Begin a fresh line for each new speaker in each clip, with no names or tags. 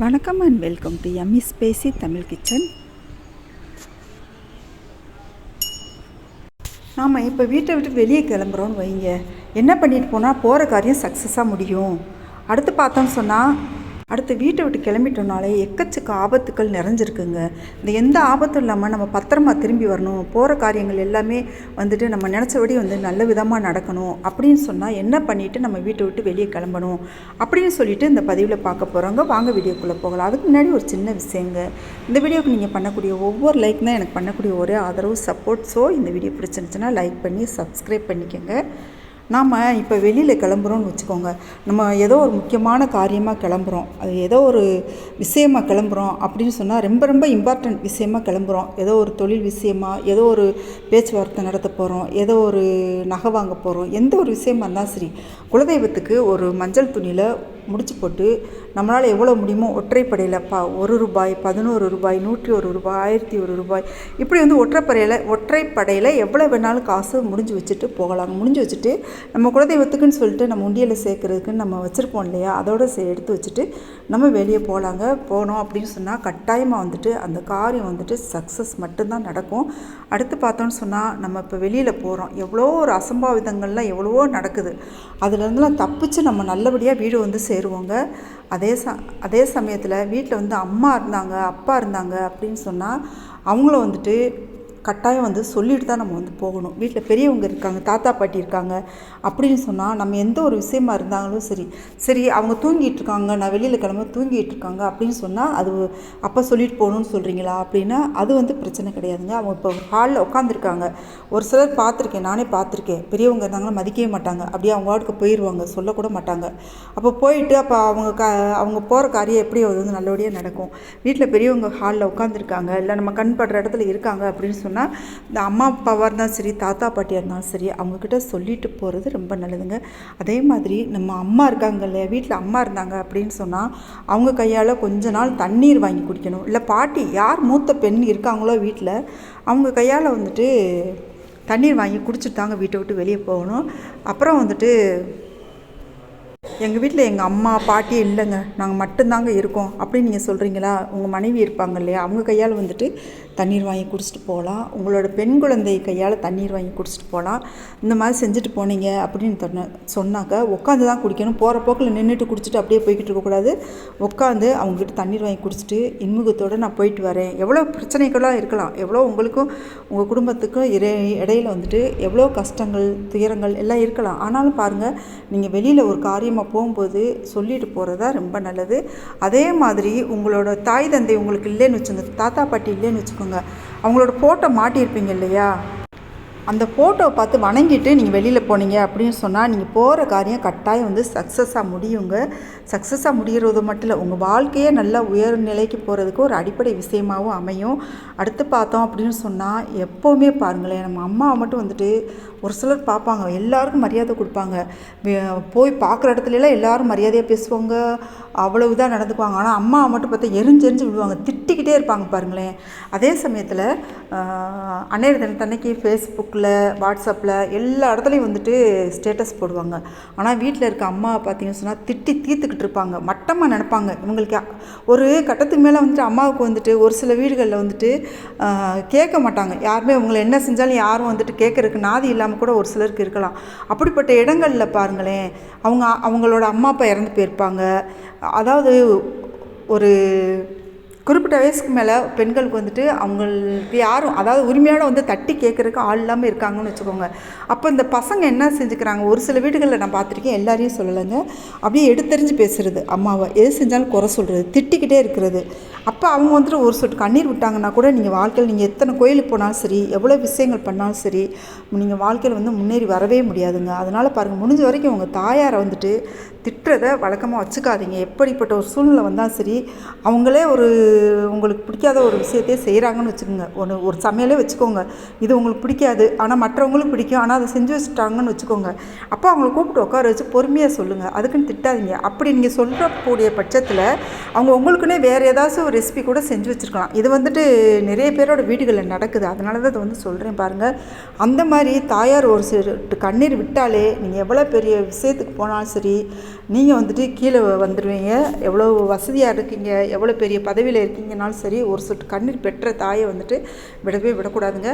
வணக்கம் and welcome to yummy spicy Tamil kitchen. நாம் இப்போ வீட்டை விட்டு வெளியே கிளம்புறோன்னு வைங்க, என்ன பண்ணிட்டு போனால் போகிற காரியம் சக்ஸஸாக முடியும். அடுத்து பார்த்தோன்னு சொன்னால் அடுத்து வீட்டை விட்டு கிளம்பிட்டோம்னாலே எக்கச்சக்க ஆபத்துக்கள் நிறைஞ்சிருக்குங்க. இந்த எந்த ஆபத்தும் இல்லாமல் நம்ம பத்திரமா திரும்பி வரணும், போகிற காரியங்கள் எல்லாமே வந்துட்டு நம்ம நினச்சபடி நல்ல விதமாக நடக்கணும் அப்படின்னு சொன்னால் என்ன பண்ணிவிட்டு நம்ம வீட்டை விட்டு வெளியே கிளம்பணும் அப்படின்னு சொல்லிட்டு இந்த பதிவில் பார்க்க போகிறோங்க. வாங்க வீடியோக்குள்ளே போகலாம். அதுக்கு முன்னாடி ஒரு சின்ன விஷயங்க, இந்த வீடியோவுக்கு நீங்கள் பண்ணக்கூடிய ஒவ்வொரு லைக் தான் எனக்கு பண்ணக்கூடிய ஒரே ஆதரவு, சப்போர்ட். ஸோ இந்த வீடியோ பிடிச்சிருந்துச்சுன்னா லைக் பண்ணி சப்ஸ்கிரைப் பண்ணிக்கோங்க. நாம் இப்போ வெளியில் கிளம்புறோன்னு வச்சுக்கோங்க, நம்ம ஏதோ ஒரு முக்கியமான காரியமாக கிளம்புறோம், அது ஏதோ ஒரு விஷயமாக கிளம்புறோம் அப்படின்னு சொன்னால் ரொம்ப ரொம்ப இம்பார்ட்டண்ட் விஷயமாக கிளம்புறோம். ஏதோ ஒரு தொழில் விஷயமாக, ஏதோ ஒரு பேச்சுவார்த்தை நடத்த போகிறோம், ஏதோ ஒரு நகை வாங்க போகிறோம், எந்த ஒரு விஷயமா இருந்தாலும் சரி, குலதெய்வத்துக்கு ஒரு மஞ்சள் துணியில் முடிச்சு போட்டு நம்மளால் எவ்வளோ முடியுமோ ஒற்றைப்படையில் ₹1, ₹11, ₹101, ₹1001 இப்படி ஒற்றைப்படையில் எவ்வளோ வேணாலும் காசு முடிஞ்சு வச்சுட்டு போகலாம். முடிஞ்சு வச்சுட்டு நம்ம குலதெய்வத்துக்குன்னு சொல்லிட்டு நம்ம உண்டியலில் சேர்க்குறதுக்குன்னு நம்ம வச்சுருப்போம் இல்லையா, அதோடு எடுத்து வச்சுட்டு நம்ம வெளியே போனோம் அப்படின்னு சொன்னால் கட்டாயமாக அந்த காரியம் சக்ஸஸ் மட்டும்தான் நடக்கும். அடுத்து பார்த்தோன்னு சொன்னால் நம்ம இப்போ வெளியில் போகிறோம், எவ்வளோ ஒரு அசம்பாவிதங்கள்லாம் எவ்வளவோ நடக்குது, அதுலேருந்துலாம் தப்பிச்சு நம்ம நல்லபடியாக வீடு சேருவோங்க. அதே சமயத்தில் வீட்டில் அம்மா இருந்தாங்க, அப்பா இருந்தாங்க அப்படின்னு சொன்னால் அவங்களும் கட்டாயம் சொல்லிட்டு தான் நம்ம போகணும். வீட்டில் பெரியவங்க இருக்காங்க, தாத்தா பாட்டி இருக்காங்க அப்படின்னு சொன்னால் நம்ம எந்த ஒரு விஷயமா இருந்தாலும் சரி அவங்க தூங்கிட்டு இருக்காங்க, நான் வெளியில் கிளம்ப தூங்கிட்டு இருக்காங்க அப்படின்னு சொன்னால் அது அப்போ சொல்லிட்டு போகணுன்னு சொல்கிறீங்களா அப்படின்னா அது பிரச்சனை கிடையாதுங்க. அவங்க இப்போ ஒரு ஹாலில் உட்காந்துருக்காங்க, ஒரு சிலர் பார்த்துருக்கேன், நானே பார்த்துருக்கேன், பெரியவங்க இருந்தாங்கன்னா மதிக்கவே மாட்டாங்க, அப்படியே அவங்க வாட்டுக்கு போயிடுவாங்க, சொல்லக்கூட மாட்டாங்க. அப்போ போயிட்டு அப்போ அவங்க போகிற காரியம் எப்படி நல்லபடியாக நடக்கும். வீட்டில் பெரியவங்க ஹாலில் உட்காந்துருக்காங்க, இல்லை நம்ம கண் படுற இடத்துல இருக்காங்க அப்படின்னு சொன்னால் இந்த அம்மா அப்பாவாக இருந்தாலும் சரி, தாத்தா பாட்டியாக இருந்தாலும் சரி, அவங்கக்கிட்ட சொல்லிட்டு போகிறது ரொம்ப நல்லதுங்க. அதே மாதிரி நம்ம அம்மா இருக்காங்க இல்லையா, வீட்டில் அம்மா இருந்தாங்க அப்படின்னு சொன்னால் அவங்க கையால் கொஞ்ச நாள் தண்ணீர் வாங்கி குடிக்கணும். இல்லை பாட்டி யார் மூத்த பெண் இருக்காங்களோ வீட்டில், அவங்க கையால் தண்ணீர் வாங்கி குடிச்சிட்டு தாங்க வீட்டை விட்டு வெளியே போகணும். அப்புறம் எங்கள் வீட்டில் எங்கள் அம்மா பாட்டி இல்லைங்க, நாங்கள் மட்டும்தாங்க இருக்கோம் அப்படின்னு நீங்கள் சொல்கிறீங்களா, உங்கள் மனைவி இருப்பாங்க இல்லையா, அவங்க கையால் தண்ணீர் வாங்கி குடிச்சிட்டு போகலாம். உங்களோட பெண் குழந்தை கையால் தண்ணீர் வாங்கி குடிச்சிட்டு போகலாம். இந்த மாதிரி செஞ்சுட்டு போனீங்க அப்படின்னு சொன்னாக்க உட்காந்து தான் குடிக்கணும். போகிற போக்கில் நின்றுட்டு குடிச்சிட்டு அப்படியே போய்கிட்டு இருக்கக்கூடாது. உட்காந்து அவங்ககிட்ட தண்ணீர் வாங்கி குடிச்சிட்டு இன்முகத்தோடு நான் போயிட்டு வரேன். எவ்வளோ பிரச்சனைகளாக இருக்கலாம், எவ்வளோ உங்களுக்கும் உங்கள் குடும்பத்துக்கும் இடையில் எவ்வளோ கஷ்டங்கள் துயரங்கள் எல்லாம் இருக்கலாம். ஆனாலும் பாருங்கள், நீங்கள் வெளியில் ஒரு காரியமாக போகும்போது சொல்லிட்டு போகிறதா ரொம்ப நல்லது. அதே மாதிரி உங்களோட தாய் தந்தை உங்களுக்கு இல்லைன்னு வச்சுங்க, தாத்தா பாட்டி இல்லைன்னு வச்சுக்கோங்க, அவங்களோட ஃபோட்டோ மாட்டியிருப்பீங்க இல்லையா, அந்த ஃபோட்டோவை பார்த்து வணங்கிட்டு நீங்கள் வெளியில் போனீங்க அப்படின்னு சொன்னால் நீங்கள் போகிற காரியம் கட்டாயம் சக்ஸஸாக முடியுங்க. சக்ஸஸாக முடிகிறது மட்டும் இல்லை, உங்கள் வாழ்க்கையே நல்லா உயர் நிலைக்கு போகிறதுக்கு ஒரு அடிப்படை விஷயமாகவும் அமையும். அடுத்து பார்த்தோம் அப்படின்னு சொன்னால் எப்போவுமே பாருங்களேன், நம்ம அம்மாவை மட்டும் ஒரு சிலர் பார்ப்பாங்க, எல்லாருக்கும் மரியாதை கொடுப்பாங்க, போய் பார்க்குற இடத்துலலாம் எல்லோரும் மரியாதையாக பேசுவாங்க, அவ்வளவு இதாக நடந்துக்குவாங்க. ஆனால் அம்மாவை மட்டும் பார்த்தா எரிஞ்சு விடுவாங்க, திட்டிக்கிட்டே இருப்பாங்க பாருங்களேன். அதே சமயத்தில் அன்னையர் தினத்தன்னைக்கு ஃபேஸ்புக்கில், வாட்ஸ்அப்பில் எல்லா இடத்துலையும் ஸ்டேட்டஸ் போடுவாங்க. ஆனால் வீட்டில் இருக்க அம்மாவை பார்த்தீங்கன்னு சொன்னால் திட்டி தீர்த்துக்கிட்டு இருப்பாங்க, மட்டமாக நினைப்பாங்க. இவங்களுக்கு ஒரு கட்டத்துக்கு மேலே அம்மாவுக்கு ஒரு சில வீடுகளில் கேட்க மாட்டாங்க யாருமே, இவங்களை என்ன செஞ்சாலும் யாரும் கேட்குறதுக்கு நாதி இல்லாமல் கூட ஒரு சிலருக்கு இருக்கலாம். அப்படிப்பட்ட இடங்களில் பாருங்களேன், அவங்களோட அம்மா அப்பா இறந்து போயிருப்பாங்க. அதாவது ஒரு குறிப்பிட்ட வயசுக்கு மேலே பெண்களுக்கு அவங்களுக்கு யாரும், அதாவது உரிமையோடு தட்டி கேட்குறதுக்கு ஆள் இல்லாமல் இருக்காங்கன்னு வச்சுக்கோங்க. அப்போ இந்த பசங்க என்ன செஞ்சுக்கிறாங்க, ஒரு சில வீடுகளில் நான் பார்த்துருக்கேன், எல்லாரையும் சொல்லலைங்க, அப்படியே எடுத்தறிஞ்சு பேசுகிறது, அம்மாவை எது செஞ்சாலும் குறை சொல்கிறது, திட்டிக்கிட்டே இருக்கிறது. அப்போ அவங்க ஒரு சொட்டு கண்ணீர் விட்டாங்கன்னா கூட நீங்கள் வாழ்க்கையில் நீங்கள் எத்தனை கோயிலுக்கு போனாலும் சரி, எவ்வளோ விஷயங்கள் பண்ணாலும் சரி, நீங்கள் வாழ்க்கையில் முன்னேறி வரவே முடியாதுங்க. அதனால் பாருங்கள், முடிஞ்ச வரைக்கும் உங்கள் தாயாரை திட்டுறதை வழக்கமாக வச்சுக்காதீங்க. எப்படிப்பட்ட ஒரு சூழ்நிலை வந்தாலும் சரி, அவங்களே உங்களுக்கு பிடிக்காத ஒரு விஷயத்தையே செய்கிறாங்கன்னு வச்சுக்கோங்க, ஒரு சமையலே வச்சுக்கோங்க, இது உங்களுக்கு பிடிக்காது ஆனால் மற்றவங்களுக்கு பிடிக்கும், ஆனால் அதை செஞ்சு வச்சுட்டாங்கன்னு வச்சுக்கோங்க, அப்போ அவங்கள கூப்பிட்டு உட்கார வச்சு பொறுமையாக சொல்லுங்கள், அதுக்குன்னு திட்டாதீங்க. அப்படி நீங்கள் சொல்லக்கூடிய பட்சத்தில் அவங்க உங்களுக்குன்னே வேறு ஏதாச்சும் ஒரு ரெசிபி கூட செஞ்சு வச்சுருக்கலாம். இது நிறைய பேரோட வீடுகளில் நடக்குது, அதனால தான் அதை சொல்கிறேன் பாருங்கள். அந்த மாதிரி தாயார் ஒரு சில கண்ணீர் விட்டாலே நீங்கள் எவ்வளோ பெரிய விஷயத்துக்கு போனாலும் சரி, நீங்கள் வந்துட்டு கீழே வந்துடுவீங்க. எவ்வளோ வசதியாக இருக்கீங்க, எவ்வளோ பெரிய பதவியில் இருக்கீங்கனாலும் சரி, ஒரு சொட்டு கண்ணீர் பெற்ற தாயை வந்துட்டு விடவே விடக்கூடாதுங்க.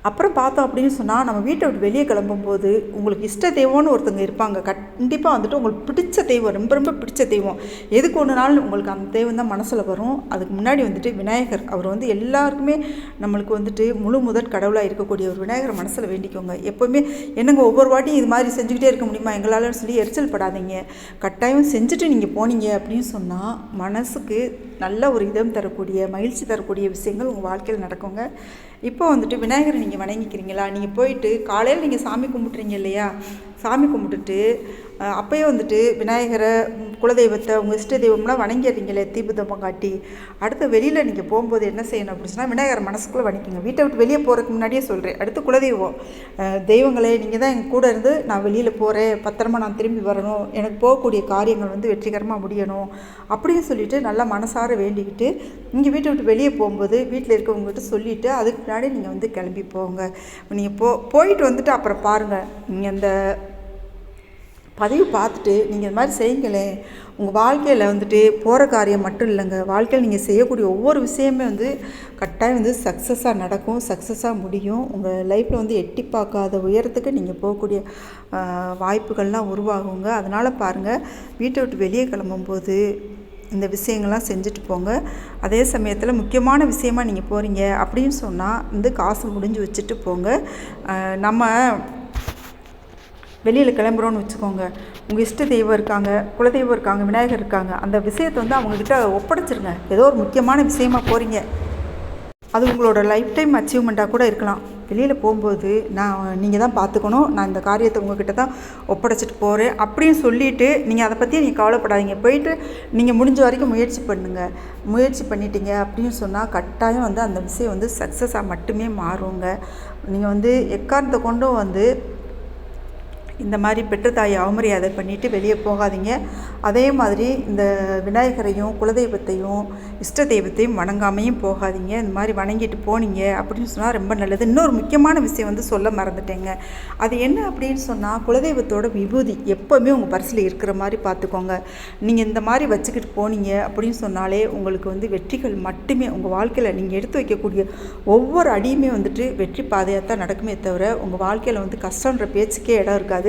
அப்புறம் பார்த்தோம் அப்படின்னு சொன்னால், நம்ம வீட்டை விட்டு வெளியே கிளம்பும்போது உங்களுக்கு இஷ்ட தெய்வம்னு ஒருத்தங்க இருப்பாங்க. கண்டிப்பாக வந்துட்டு உங்களுக்கு பிடிச்ச தெய்வம், ரொம்ப ரொம்ப பிடிச்ச தெய்வம், எதுக்கு ஒன்று நாள் உங்களுக்கு அந்த தெய்வம் தான் மனசில் வரும். அதுக்கு முன்னாடி வந்துட்டு விநாயகர், அவர் வந்து எல்லாருக்குமே நம்மளுக்கு வந்துட்டு முழு முதற் கடவுளாக இருக்கக்கூடிய ஒரு விநாயகர் மனசில் வேண்டிக்கோங்க. எப்போவுமே என்னங்க ஒவ்வொரு வாட்டியும் இது மாதிரி செஞ்சுக்கிட்டே இருக்க முடியுமா எங்களால் சொல்லி எரிச்சல் படாதீங்க. கட்டாயம் செஞ்சுட்டு நீங்கள் போனீங்க அப்படின்னு சொன்னால் மனசுக்கு நல்ல ஒரு இதம் தரக்கூடிய, மகிழ்ச்சி தரக்கூடிய விஷயங்கள் உங்கள் வாழ்க்கையில் நடக்குங்க. இப்போ வந்துட்டு விநாயகரை நீங்கள் வணங்கிக்கிறீங்களா? நீங்கள் போயிட்டு காலையில் நீங்கள் சாமி கும்பிட்றீங்க இல்லையா? சாமி கும்பிட்டுட்டு அப்போயே வந்துட்டு விநாயகரை, குலதெய்வத்தை, உங்கள் இஷ்ட தெய்வம்லாம் வணங்கிடுறீங்களே தீபதம்பம் காட்டி. அடுத்து வெளியில் நீங்கள் போகும்போது என்ன செய்யணும் அப்படின்னு சொன்னால், விநாயகரை மனசுக்குள்ளே வணங்கிங்க. வீட்டை விட்டு வெளியே போகிறதுக்கு முன்னாடியே சொல்கிறேன். அடுத்து குலதெய்வம், தெய்வங்களே நீங்கள் தான் எங்கள் கூட இருந்து நான் வெளியில் போகிறேன், பத்திரமா நான் திரும்பி வரணும், எனக்கு போகக்கூடிய காரியங்கள் வந்து வெற்றிகரமாக முடியணும் அப்படின்னு சொல்லிவிட்டு நல்லா மனசார வேண்டிக்கிட்டு நீங்கள் வீட்டை விட்டு வெளியே போகும்போது வீட்டில் இருக்கவங்ககிட்ட சொல்லிவிட்டு அதுக்கு முன்னாடி நீங்கள் வந்து கிளம்பி போங்க. நீங்கள் போயிட்டு வந்துட்டு அப்புறம் பாருங்கள், நீங்கள் இந்த பதிவு பார்த்துட்டு நீங்கள் இந்த மாதிரி செய்யுங்களேன். உங்கள் வாழ்க்கையில் வந்துட்டு போகிற காரியம் மட்டும் இல்லைங்க, வாழ்க்கையில் நீங்கள் செய்யக்கூடிய ஒவ்வொரு விஷயமே வந்து கட்டாயம் வந்து சக்ஸஸாக நடக்கும், சக்ஸஸாக முடியும். உங்கள் லைஃப்பில் வந்து எட்டி பார்க்காத உயரத்துக்கு நீங்கள் போகக்கூடிய வாய்ப்புகள்லாம் உருவாகுங்க. அதனால் பாருங்கள், வீட்டை விட்டு வெளியே கிளம்பும்போது இந்த விஷயங்கள்லாம் செஞ்சுட்டு போங்க. அதே சமயத்தில் முக்கியமான விஷயமாக நீங்கள் போகிறீங்க அப்படின்னு சொன்னால் வந்து காசு முடிஞ்சு வச்சுட்டு போங்க. நம்ம வெளியில் கிளம்புறோன்னு வச்சுக்கோங்க, உங்கள் இஷ்ட தெய்வம் இருக்காங்க, குலதெய்வம் இருக்காங்க, விநாயகர் இருக்காங்க, அந்த விஷயத்தை வந்து அவங்கக்கிட்ட ஒப்படைச்சிருங்க. ஏதோ ஒரு முக்கியமான விஷயமா போகிறீங்க, அது உங்களோட லைஃப் டைம் அச்சீவ்மெண்ட்டாக கூட இருக்கலாம். வெளியில் போகும்போது நீங்கள் தான் பார்த்துக்கணும், நான் இந்த காரியத்தை உங்கள்கிட்ட தான் ஒப்படைச்சிட்டு போகிறேன் அப்படின்னு சொல்லிவிட்டு நீங்கள் அதை பற்றி நீங்கள் கவலைப்படாதீங்க. போயிட்டு நீங்கள் முடிஞ்ச வரைக்கும் முயற்சி பண்ணுங்கள். முயற்சி பண்ணிட்டீங்க அப்படின்னு சொன்னால் கட்டாயம் வந்து அந்த விஷயம் வந்து சக்ஸஸாக மட்டுமே மாறுங்க. நீங்கள் வந்து எக்காரணத்தை கொண்டும் வந்து இந்த மாதிரி பெற்ற தாயை அவமரியாதை பண்ணிவிட்டு வெளியே போகாதீங்க. அதே மாதிரி இந்த விநாயகரையும் குலதெய்வத்தையும் இஷ்ட தெய்வத்தையும் வணங்காமையும் போகாதீங்க. இந்த மாதிரி வணங்கிட்டு போனீங்க அப்படின்னு சொன்னால் ரொம்ப நல்லது. இன்னொரு முக்கியமான விஷயம் வந்து சொல்ல மறந்துட்டேங்க. அது என்ன அப்படின்னு சொன்னால், குலதெய்வத்தோட விபூதி எப்போவுமே உங்கள் பர்ஸில் இருக்கிற மாதிரி பார்த்துக்கோங்க. நீங்கள் இந்த மாதிரி வச்சுக்கிட்டு போனீங்க அப்படின்னு சொன்னாலே உங்களுக்கு வந்து வெற்றிகள் மட்டுமே உங்கள் வாழ்க்கையில் நீங்கள் எடுத்து வைக்கக்கூடிய ஒவ்வொரு அடியுமே வந்துட்டு வெற்றி பாதையாக தான் நடக்குமே தவிர உங்கள் வாழ்க்கையில் வந்து கஷ்டன்ற பேச்சுக்கே இடம் இருக்காது.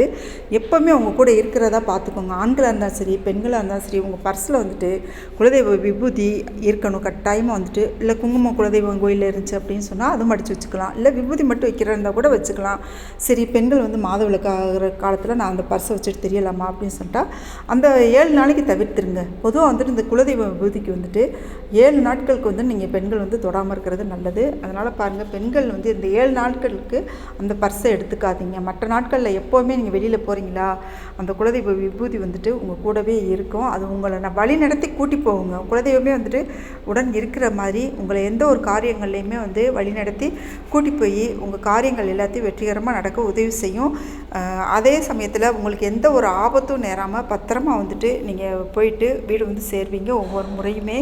எப்போவுமே உங்கள் கூட இருக்கிறதா பார்த்துக்கோங்க. ஆண்களாக இருந்தாலும் சரி, பெண்களாக இருந்தாலும் சரி, உங்கள் பர்ஸில் வந்துட்டு குலதெய்வ விபூதி இருக்கணும் கட்டாயமாக வந்துட்டு. இல்லை குங்குமம் குலதெய்வம் கோயிலில் இருந்துச்சு அப்படின்னு சொன்னால் அதுவும் அடித்து வச்சுக்கலாம். இல்லை விபூதி மட்டும் வைக்கிறதா இருந்தால் கூட வச்சுக்கலாம். சரி, பெண்கள் வந்து மாதவிலக்கு ஆகிற காலத்தில் நான் அந்த பர்ஸை வச்சுட்டு தெரியலாமா அப்படின்னு சொல்லிட்டா அந்த 7 நாளைக்கு தவிர்த்துருங்க. பொதுவாக வந்துட்டு இந்த குலதெய்வ விபூதிக்கு வந்துட்டு 7 நாட்களுக்கு வந்து நீங்கள் பெண்கள் வந்து தொடாமல் இருக்கிறது நல்லது. அதனால் பாருங்கள், பெண்கள் வந்து இந்த 7 நாட்களுக்கு அந்த பர்ஸை எடுத்துக்காதீங்க. மற்ற நாட்களில் எப்போவுமே நீங்கள் வெளியில் போகிறீங்களா, அந்த குலதெய்வ விபூதி வந்துட்டு உங்கள் கூடவே இருக்கும். அது உங்களை வழி நடத்தி கூட்டி போகுங்க. குலதெய்வமே வந்துட்டு உடன் இருக்கிற மாதிரி உங்களை எந்த ஒரு காரியங்கள்லையுமே வந்து வழி நடத்தி கூட்டி போய் உங்கள் காரியங்கள் எல்லாத்தையும் வெற்றிகரமாக நடக்க உதவி செய்யும். அதே சமயத்தில் உங்களுக்கு எந்த ஒரு ஆபத்தும் நேராமல் பத்திரமா வந்துட்டு நீங்கள் போயிட்டு வீடு வந்து சேர்வீங்க ஒவ்வொரு முறையுமே.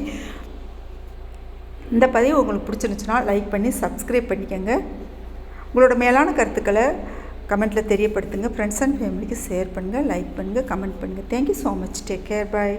இந்த பதிவு உங்களுக்கு பிடிச்சிருந்துச்சுன்னா லைக் பண்ணி சப்ஸ்கிரைப் பண்ணிக்கோங்க. உங்களோட மேலான கருத்துக்களை கமெண்ட்டில் தெரியப்படுத்துங்க. ஃப்ரெண்ட்ஸ் அண்ட் ஃபேமிலிக்கு ஷேர் பண்ணுங்கள், லைக் பண்ணுங்கள், கமெண்ட் பண்ணுங்கள். Thank you so much. Take care. பாய்.